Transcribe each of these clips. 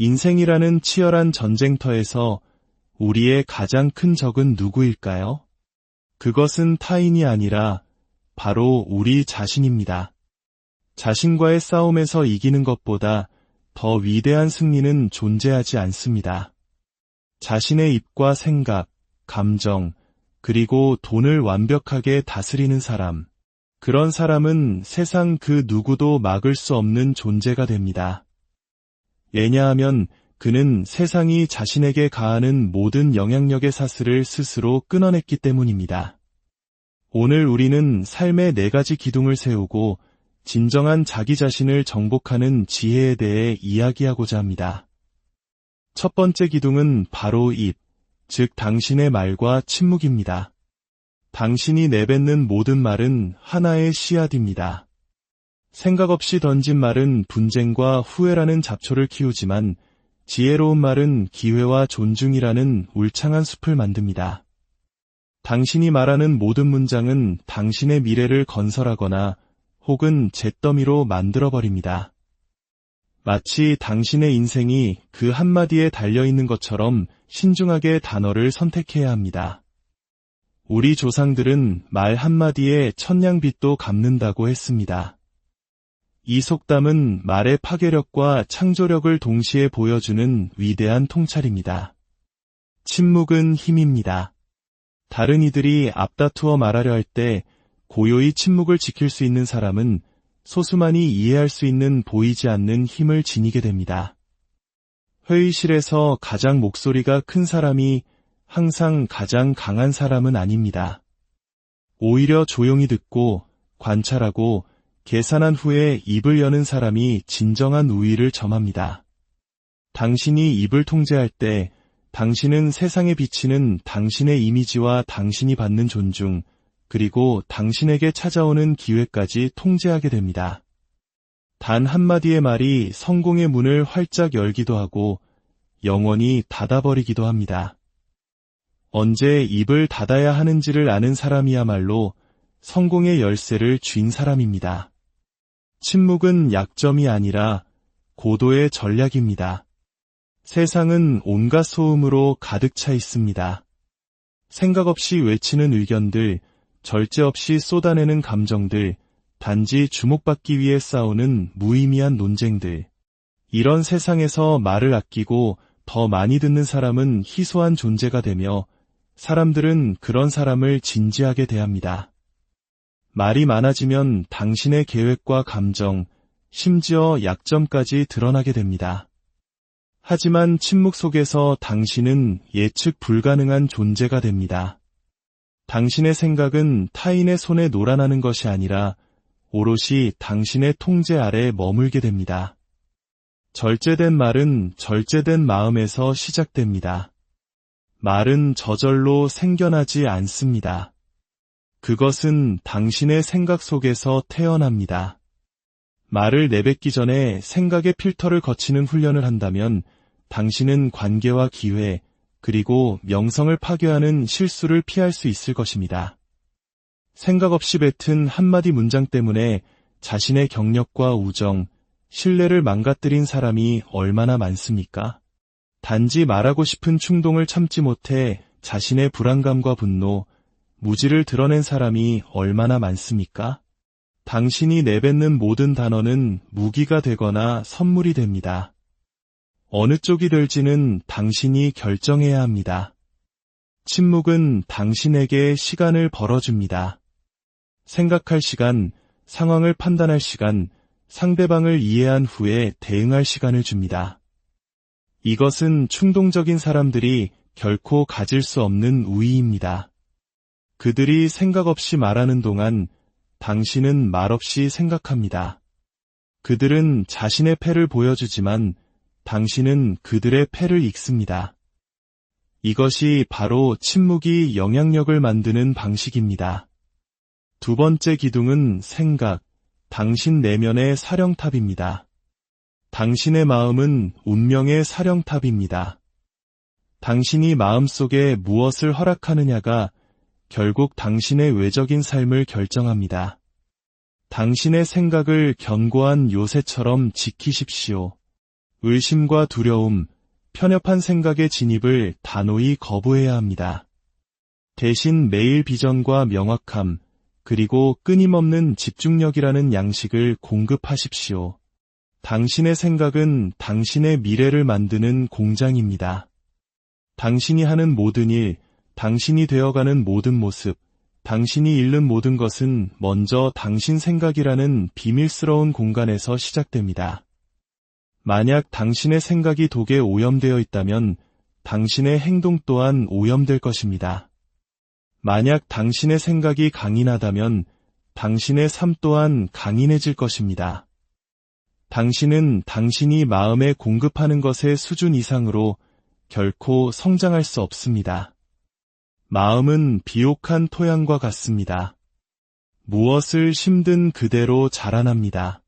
인생이라는 치열한 전쟁터에서 우리의 가장 큰 적은 누구일까요? 그것은 타인이 아니라 바로 우리 자신입니다. 자신과의 싸움에서 이기는 것보다 더 위대한 승리는 존재하지 않습니다. 자신의 입과 생각, 감정, 그리고 돈을 완벽하게 다스리는 사람. 그런 사람은 세상 그 누구도 막을 수 없는 존재가 됩니다. 왜냐하면 그는 세상이 자신에게 가하는 모든 영향력의 사슬을 스스로 끊어냈기 때문입니다. 오늘 우리는 삶의 4가지 기둥을 세우고 진정한 자기 자신을 정복하는 지혜에 대해 이야기하고자 합니다. 첫 번째 기둥은 바로 입, 즉 당신의 말과 침묵입니다. 당신이 내뱉는 모든 말은 하나의 씨앗입니다. 생각 없이 던진 말은 분쟁과 후회라는 잡초를 키우지만 지혜로운 말은 기회와 존중이라는 울창한 숲을 만듭니다. 당신이 말하는 모든 문장은 당신의 미래를 건설하거나 혹은 잿더미로 만들어버립니다. 마치 당신의 인생이 그 한마디에 달려있는 것처럼 신중하게 단어를 선택해야 합니다. 우리 조상들은 말 한마디에 천냥빚도 갚는다고 했습니다. 이 속담은 말의 파괴력과 창조력을 동시에 보여주는 위대한 통찰입니다. 침묵은 힘입니다. 다른 이들이 앞다투어 말하려 할 때 고요히 침묵을 지킬 수 있는 사람은 소수만이 이해할 수 있는 보이지 않는 힘을 지니게 됩니다. 회의실에서 가장 목소리가 큰 사람이 항상 가장 강한 사람은 아닙니다. 오히려 조용히 듣고 관찰하고 계산한 후에 입을 여는 사람이 진정한 우위를 점합니다. 당신이 입을 통제할 때 당신은 세상에 비치는 당신의 이미지와 당신이 받는 존중, 그리고 당신에게 찾아오는 기회까지 통제하게 됩니다. 단 한마디의 말이 성공의 문을 활짝 열기도 하고 영원히 닫아버리기도 합니다. 언제 입을 닫아야 하는지를 아는 사람이야말로 성공의 열쇠를 쥔 사람입니다. 침묵은 약점이 아니라 고도의 전략입니다. 세상은 온갖 소음으로 가득 차 있습니다. 생각 없이 외치는 의견들, 절제 없이 쏟아내는 감정들, 단지 주목받기 위해 싸우는 무의미한 논쟁들. 이런 세상에서 말을 아끼고 더 많이 듣는 사람은 희소한 존재가 되며 사람들은 그런 사람을 진지하게 대합니다. 말이 많아지면 당신의 계획과 감정, 심지어 약점까지 드러나게 됩니다. 하지만 침묵 속에서 당신은 예측 불가능한 존재가 됩니다. 당신의 생각은 타인의 손에 놀아나는 것이 아니라 오롯이 당신의 통제 아래 머물게 됩니다. 절제된 말은 절제된 마음에서 시작됩니다. 말은 저절로 생겨나지 않습니다. 그것은 당신의 생각 속에서 태어납니다. 말을 내뱉기 전에 생각의 필터를 거치는 훈련을 한다면 당신은 관계와 기회, 그리고 명성을 파괴하는 실수를 피할 수 있을 것입니다. 생각 없이 뱉은 한마디 문장 때문에 자신의 경력과 우정, 신뢰를 망가뜨린 사람이 얼마나 많습니까? 단지 말하고 싶은 충동을 참지 못해 자신의 불안감과 분노, 무지를 드러낸 사람이 얼마나 많습니까? 당신이 내뱉는 모든 단어는 무기가 되거나 선물이 됩니다. 어느 쪽이 될지는 당신이 결정해야 합니다. 침묵은 당신에게 시간을 벌어줍니다. 생각할 시간, 상황을 판단할 시간, 상대방을 이해한 후에 대응할 시간을 줍니다. 이것은 충동적인 사람들이 결코 가질 수 없는 우위입니다. 그들이 생각 없이 말하는 동안 당신은 말없이 생각합니다. 그들은 자신의 패를 보여주지만 당신은 그들의 패를 읽습니다. 이것이 바로 침묵이 영향력을 만드는 방식입니다. 두 번째 기둥은 생각, 당신 내면의 사령탑입니다. 당신의 마음은 운명의 사령탑입니다. 당신이 마음속에 무엇을 허락하느냐가 결국 당신의 외적인 삶을 결정합니다. 당신의 생각을 견고한 요새처럼 지키십시오. 의심과 두려움, 편협한 생각의 진입을 단호히 거부해야 합니다. 대신 매일 비전과 명확함, 그리고 끊임없는 집중력이라는 양식을 공급하십시오. 당신의 생각은 당신의 미래를 만드는 공장입니다. 당신이 하는 모든 일, 당신이 되어가는 모든 모습, 당신이 잃는 모든 것은 먼저 당신 생각이라는 비밀스러운 공간에서 시작됩니다. 만약 당신의 생각이 독에 오염되어 있다면 당신의 행동 또한 오염될 것입니다. 만약 당신의 생각이 강인하다면 당신의 삶 또한 강인해질 것입니다. 당신은 당신이 마음에 공급하는 것의 수준 이상으로 결코 성장할 수 없습니다. 마음은 비옥한 토양과 같습니다. 무엇을 심든 그대로 자라납니다.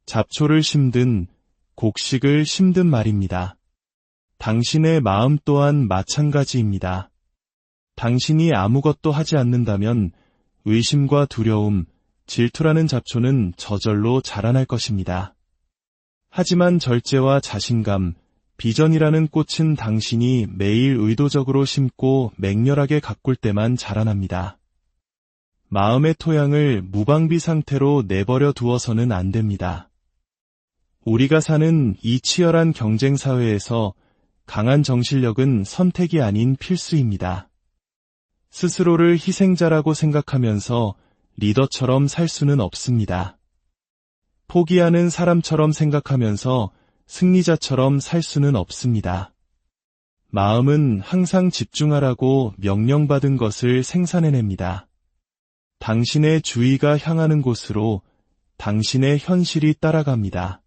잡초를 심든 곡식을 심든 말입니다. 당신의 마음 또한 마찬가지입니다. 당신이 아무것도 하지 않는다면 의심과 두려움, 질투라는 잡초는 저절로 자라날 것입니다. 하지만 절제와 자신감, 비전이라는 꽃은 당신이 매일 의도적으로 심고 맹렬하게 가꿀 때만 자라납니다. 마음의 토양을 무방비 상태로 내버려 두어서는 안 됩니다. 우리가 사는 이 치열한 경쟁 사회에서 강한 정신력은 선택이 아닌 필수입니다. 스스로를 희생자라고 생각하면서 리더처럼 살 수는 없습니다. 포기하는 사람처럼 생각하면서 승리자처럼 살 수는 없습니다. 마음은 항상 집중하라고 명령받은 것을 생산해냅니다. 당신의 주의가 향하는 곳으로 당신의 현실이 따라갑니다.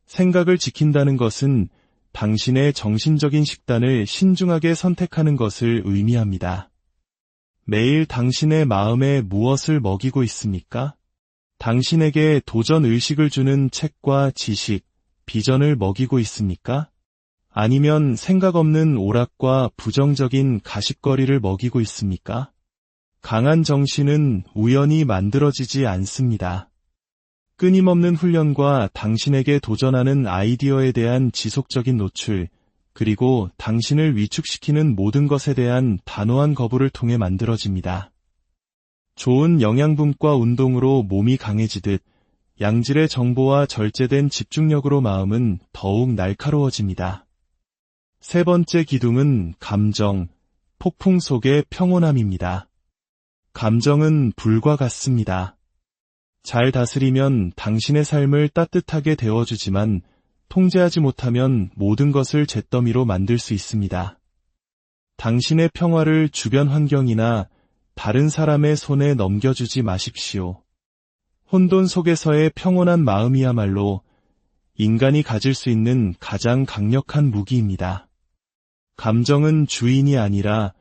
생각을 지킨다는 것은 당신의 정신적인 식단을 신중하게 선택하는 것을 의미합니다. 매일 당신의 마음에 무엇을 먹이고 있습니까? 당신에게 도전 의식을 주는 책과 지식, 비전을 먹이고 있습니까? 아니면 생각 없는 오락과 부정적인 가십거리를 먹이고 있습니까? 강한 정신은 우연히 만들어지지 않습니다. 끊임없는 훈련과 당신에게 도전하는 아이디어에 대한 지속적인 노출, 그리고 당신을 위축시키는 모든 것에 대한 단호한 거부를 통해 만들어집니다. 좋은 영양분과 운동으로 몸이 강해지듯 양질의 정보와 절제된 집중력으로 마음은 더욱 날카로워집니다. 세 번째 기둥은 감정, 폭풍 속의 평온함입니다. 감정은 불과 같습니다. 잘 다스리면 당신의 삶을 따뜻하게 데워주지만 통제하지 못하면 모든 것을 잿더미로 만들 수 있습니다. 당신의 평화를 주변 환경이나 다른 사람의 손에 넘겨주지 마십시오. 혼돈 속에서의 평온한 마음이야말로 인간이 가질 수 있는 가장 강력한 무기입니다. 감정은 주인이 아니라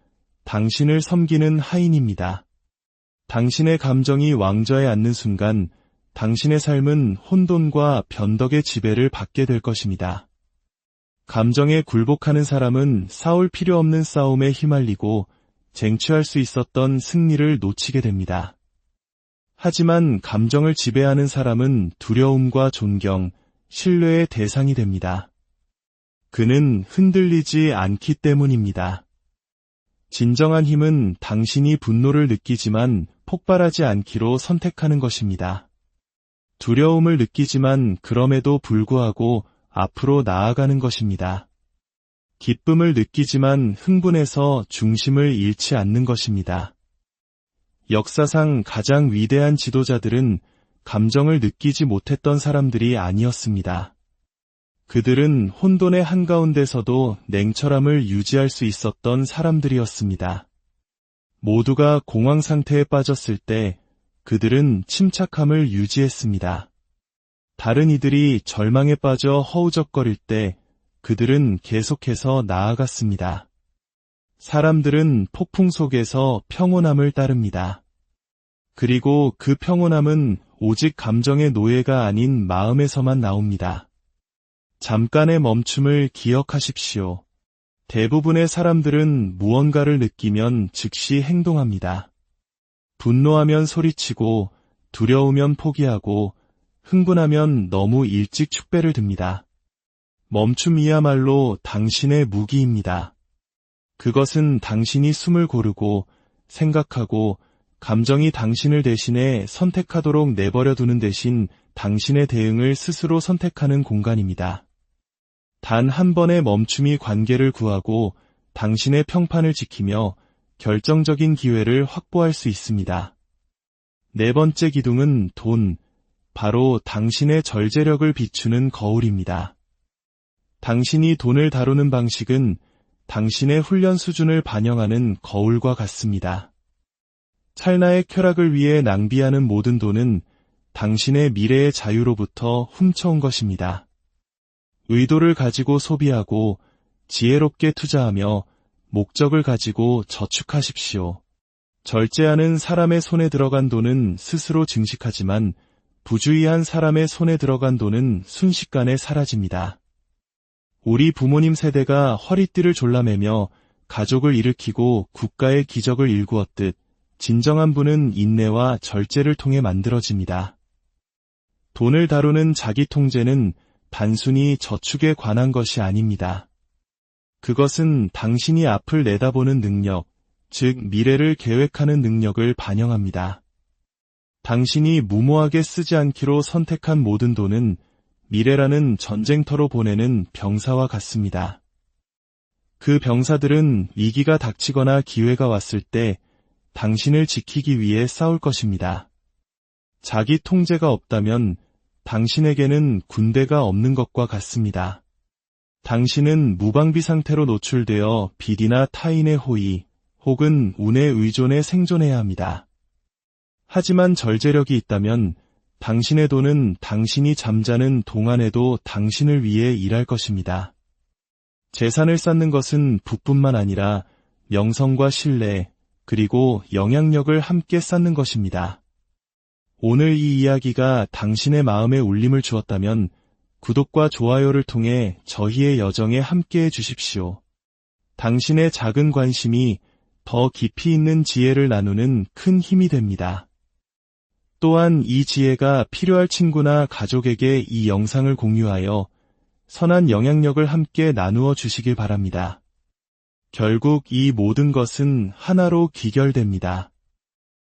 당신을 섬기는 하인입니다. 당신의 감정이 왕좌에 앉는 순간 당신의 삶은 혼돈과 변덕의 지배를 받게 될 것입니다. 감정에 굴복하는 사람은 싸울 필요 없는 싸움에 휘말리고 쟁취할 수 있었던 승리를 놓치게 됩니다. 하지만 감정을 지배하는 사람은 두려움과 존경, 신뢰의 대상이 됩니다. 그는 흔들리지 않기 때문입니다. 진정한 힘은 당신이 분노를 느끼지만 폭발하지 않기로 선택하는 것입니다. 두려움을 느끼지만 그럼에도 불구하고 앞으로 나아가는 것입니다. 기쁨을 느끼지만 흥분해서 중심을 잃지 않는 것입니다. 역사상 가장 위대한 지도자들은 감정을 느끼지 못했던 사람들이 아니었습니다. 그들은 혼돈의 한가운데서도 냉철함을 유지할 수 있었던 사람들이었습니다. 모두가 공황 상태에 빠졌을 때 그들은 침착함을 유지했습니다. 다른 이들이 절망에 빠져 허우적거릴 때 그들은 계속해서 나아갔습니다. 사람들은 폭풍 속에서 평온함을 따릅니다. 그리고 그 평온함은 오직 감정의 노예가 아닌 마음에서만 나옵니다. 잠깐의 멈춤을 기억하십시오. 대부분의 사람들은 무언가를 느끼면 즉시 행동합니다. 분노하면 소리치고, 두려우면 포기하고, 흥분하면 너무 일찍 축배를 듭니다. 멈춤이야말로 당신의 무기입니다. 그것은 당신이 숨을 고르고 생각하고 감정이 당신을 대신해 선택하도록 내버려 두는 대신 당신의 대응을 스스로 선택하는 공간입니다. 단 한 번의 멈춤이 관계를 구하고 당신의 평판을 지키며 결정적인 기회를 확보할 수 있습니다. 네 번째 기둥은 돈, 바로 당신의 절제력을 비추는 거울입니다. 당신이 돈을 다루는 방식은 당신의 훈련 수준을 반영하는 거울과 같습니다. 찰나의 쾌락을 위해 낭비하는 모든 돈은 당신의 미래의 자유로부터 훔쳐온 것입니다. 의도를 가지고 소비하고 지혜롭게 투자하며 목적을 가지고 저축하십시오. 절제하는 사람의 손에 들어간 돈은 스스로 증식하지만 부주의한 사람의 손에 들어간 돈은 순식간에 사라집니다. 우리 부모님 세대가 허리띠를 졸라매며 가족을 일으키고 국가의 기적을 일구었듯 진정한 부는 인내와 절제를 통해 만들어집니다. 돈을 다루는 자기 통제는 단순히 저축에 관한 것이 아닙니다. 그것은 당신이 앞을 내다보는 능력, 즉 미래를 계획하는 능력을 반영합니다. 당신이 무모하게 쓰지 않기로 선택한 모든 돈은 미래라는 전쟁터로 보내는 병사와 같습니다. 그 병사들은 위기가 닥치거나 기회가 왔을 때 당신을 지키기 위해 싸울 것입니다. 자기 통제가 없다면 당신에게는 군대가 없는 것과 같습니다. 당신은 무방비 상태로 노출되어 비리나 타인의 호의 혹은 운에 의존해 생존해야 합니다. 하지만 절제력이 있다면 당신의 돈은 당신이 잠자는 동안에도 당신을 위해 일할 것입니다. 재산을 쌓는 것은 부뿐만 아니라 명성과 신뢰, 그리고 영향력을 함께 쌓는 것입니다. 오늘 이 이야기가 당신의 마음에 울림을 주었다면 구독과 좋아요를 통해 저희의 여정에 함께해 주십시오. 당신의 작은 관심이 더 깊이 있는 지혜를 나누는 큰 힘이 됩니다. 또한 이 지혜가 필요할 친구나 가족에게 이 영상을 공유하여 선한 영향력을 함께 나누어 주시길 바랍니다. 결국 이 모든 것은 하나로 귀결됩니다.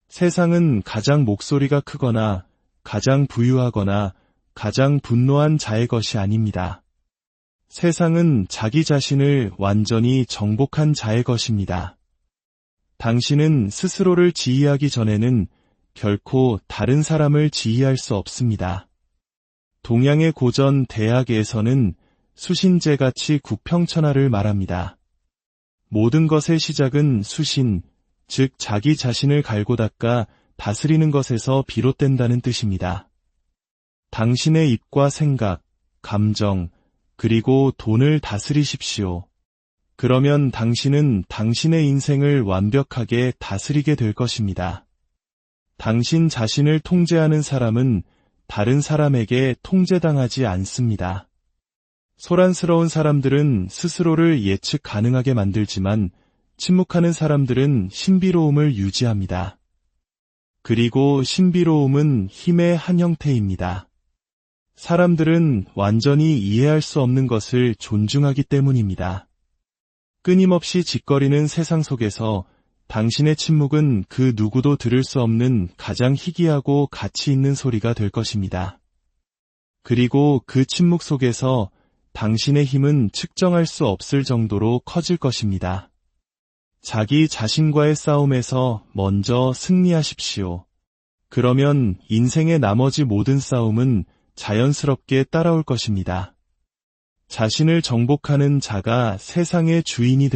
세상은 가장 목소리가 크거나 가장 부유하거나 가장 분노한 자의 것이 아닙니다. 세상은 자기 자신을 완전히 정복한 자의 것입니다. 당신은 스스로를 지휘하기 전에는 결코 다른 사람을 지휘할 수 없습니다. 동양의 고전 대학에서는 수신제같이 국평천하를 말합니다. 모든 것의 시작은 수신, 즉 자기 자신을 갈고 닦아 다스리는 것에서 비롯된다는 뜻입니다. 당신의 입과 생각, 감정, 그리고 돈을 다스리십시오. 그러면 당신은 당신의 인생을 완벽하게 다스리게 될 것입니다. 당신 자신을 통제하는 사람은 다른 사람에게 통제당하지 않습니다. 소란스러운 사람들은 스스로를 예측 가능하게 만들지만 침묵하는 사람들은 신비로움을 유지합니다. 그리고 신비로움은 힘의 한 형태입니다. 사람들은 완전히 이해할 수 없는 것을 존중하기 때문입니다. 끊임없이 짓거리는 세상 속에서 당신의 침묵은 그 누구도 들을 수 없는 가장 희귀하고 가치 있는 소리가 될 것입니다. 그리고 그 침묵 속에서 당신의 힘은 측정할 수 없을 정도로 커질 것입니다. 자기 자신과의 싸움에서 먼저 승리하십시오. 그러면 인생의 나머지 모든 싸움은 자연스럽게 따라올 것입니다. 자신을 정복하는 자가 세상의 주인이 됩니다.